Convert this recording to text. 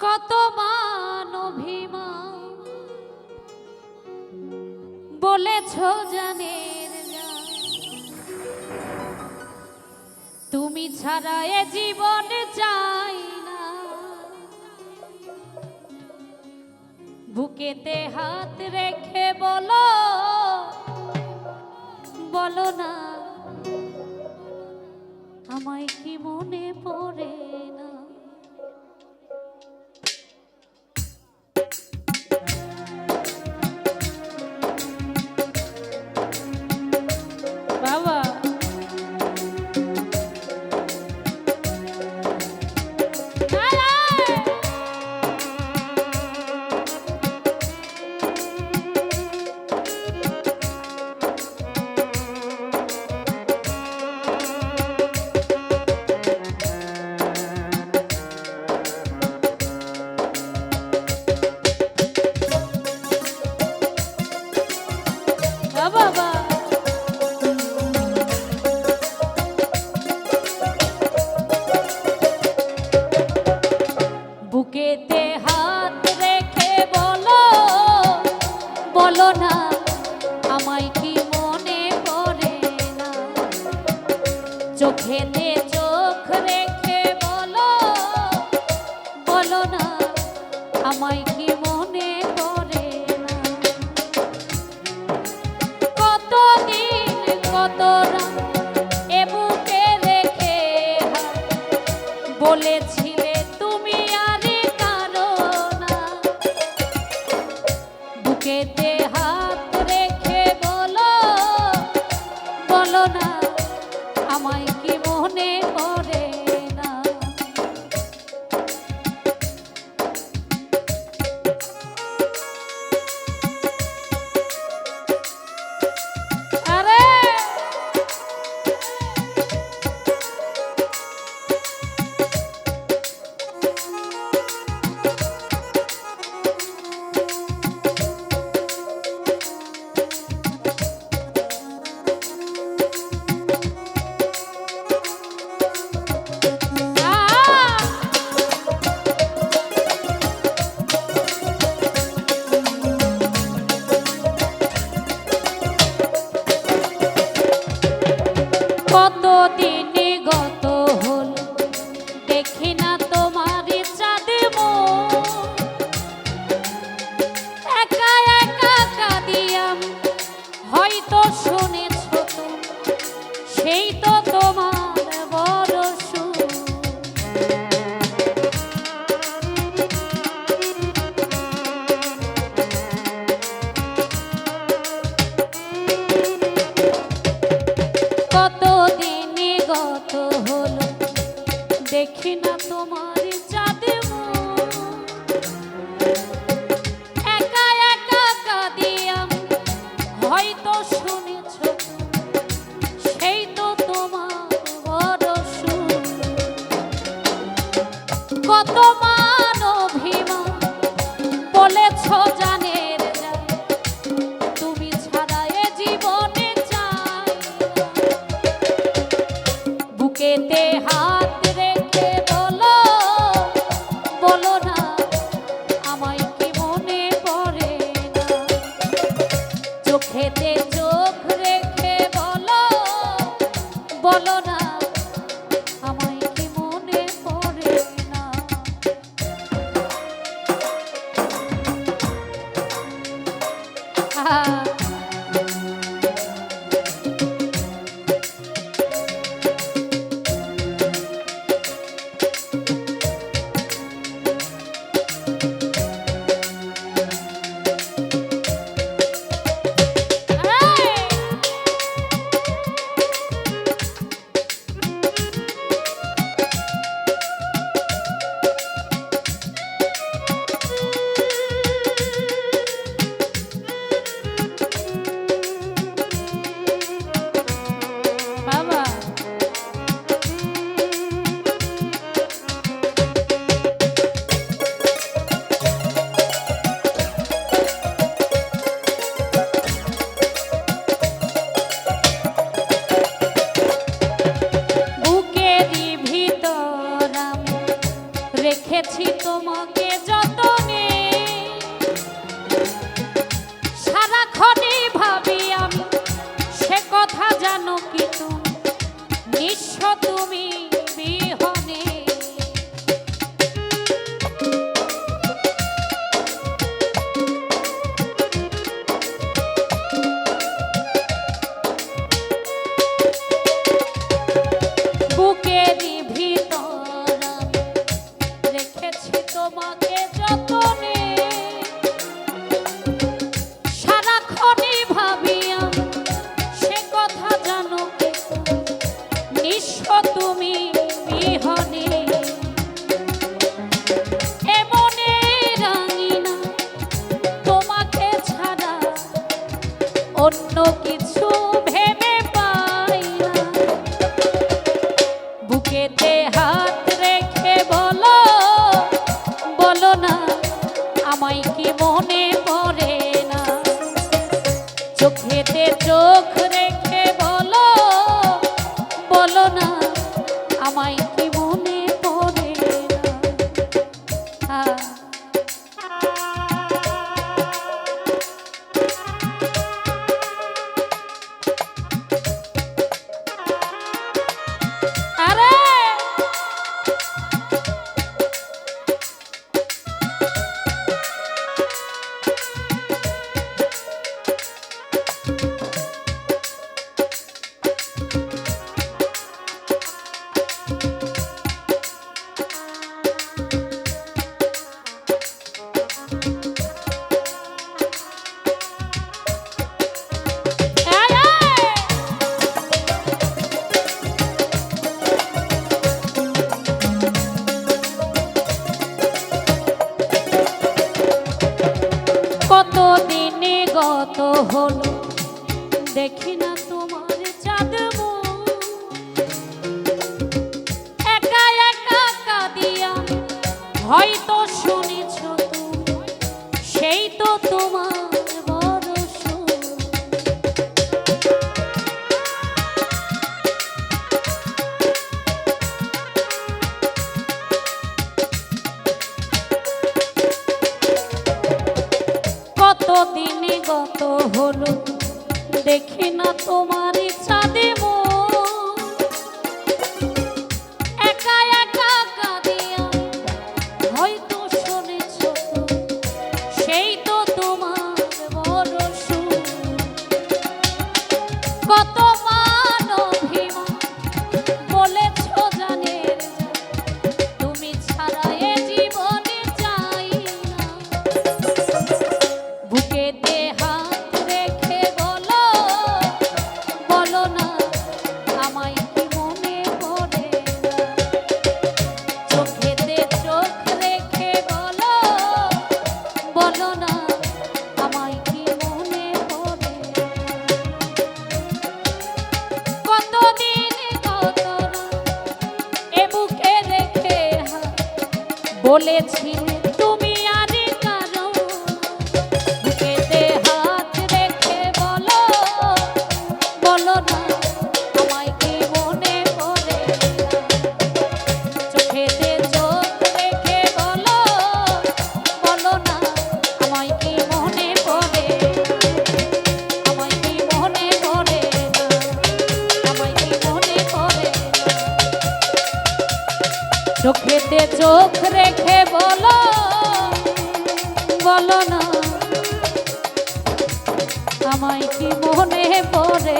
কত মান অভিমান বলেছ জানের জান, তুমি ছাড়া এ জীবন চাই না। বুকেতে হাত রেখে বলো, বলো না আমায় কি মনে পড়ে না। বাবা বাবা বুকেতে হাত রেখে বলো, বলো না আমায় কি মনে পড়ে না। চোখেতে চোখ রেখে বলো, বলো না আমায় কি মনে পড়ে না। কতদিন কত রাত এ বুকে রেখে বলেছিলে তুমি আরে কারো না। বুকেতে হাত রেখে বলো, বলো না আমায় কি মনে পড়ে না। আরে কতদিন গত হল দেখি না তোমার চাঁদ মুখ। একা একা কাঁদিয়াম হয়তো শুনেছ তো, সেই তো তোমার বড় সুখ। কতদিন গত হলো দেখি না তোমার চাঁদ মুখ। একা একা কাঁদিয়াম হয়তো শুনেছ সেই তো তোমার বড় সুখ। কত মান অভিমান বলেছ জানের জান, তুমি ছাড়া এ জীবনে চাই না। বুকেতে হাত রেখে বলো, বলো না আমায় কি মনে পড়ে না। চোখেতে চোখ রেখে বলো, বলো না আমায় কি মনে পড়ে না। রেখেছি তোমাকে যতনে, সারাক্ষণই ভাবি আমি সে কথা জানো কি তুমি, নিঃস্ব তুমি বিহনে। বুকেরই ভিতর রেখেছি তোমাকে যতনে, সারাক্ষণই ভাবি আমি সে কথা জানো কি তুমি, নিঃস্ব তুমি বিহনে। এমনে রাঙিনা তোমাকে ছাড়া অন্য কিছু ভেবে পাই না। বুকেতে হাত রেখে বলো, বলো না আমায় কি মনে পড়ে না। চোখেতে চোখ রেখে বলো, বলো না আমায় কি মনে পড়ে না। আরে কত দিনে গত হলো দেখি না তোমার চাঁদ মুখ, একা একা কাঁদিয়া হয়তো শুনেছ তুমি, সেই তো তোমার বড় সুখ। কত দিনে গত হলো দেখি না তোমার চাঁদে মুখ, একা একা কাঁদিয়া হয়তো শুনেছ তুমি, সেই তো তোমার বড় সুখ। কত মান অভিমান বলেছ জানের তুমি ছাড়া এ জীবনে চাই না। বুকেতে হাত রেখে বলো, বলো না আমায় কি মনে পড়ে না। চোখেতে চোখ রেখে বলো, বলো না আমায় কি মনে পড়ে না। কতদিন কত এ বুকে রেখে বলেছিলে তুমি আরে কারো। বুকেতে হাত রেখে বলো, বলো না আমায় কি মনে পড়ে না। চোখেতে চোখ রেখে বলো, বলো না আমায় কি মনে পড়ে না। আমায় কি মনে পড়ে না, আমায় কি মনে পড়ে না। চোখেতে চোখ রেখে বলো, বলো না আমায় কি মনে পড়ে।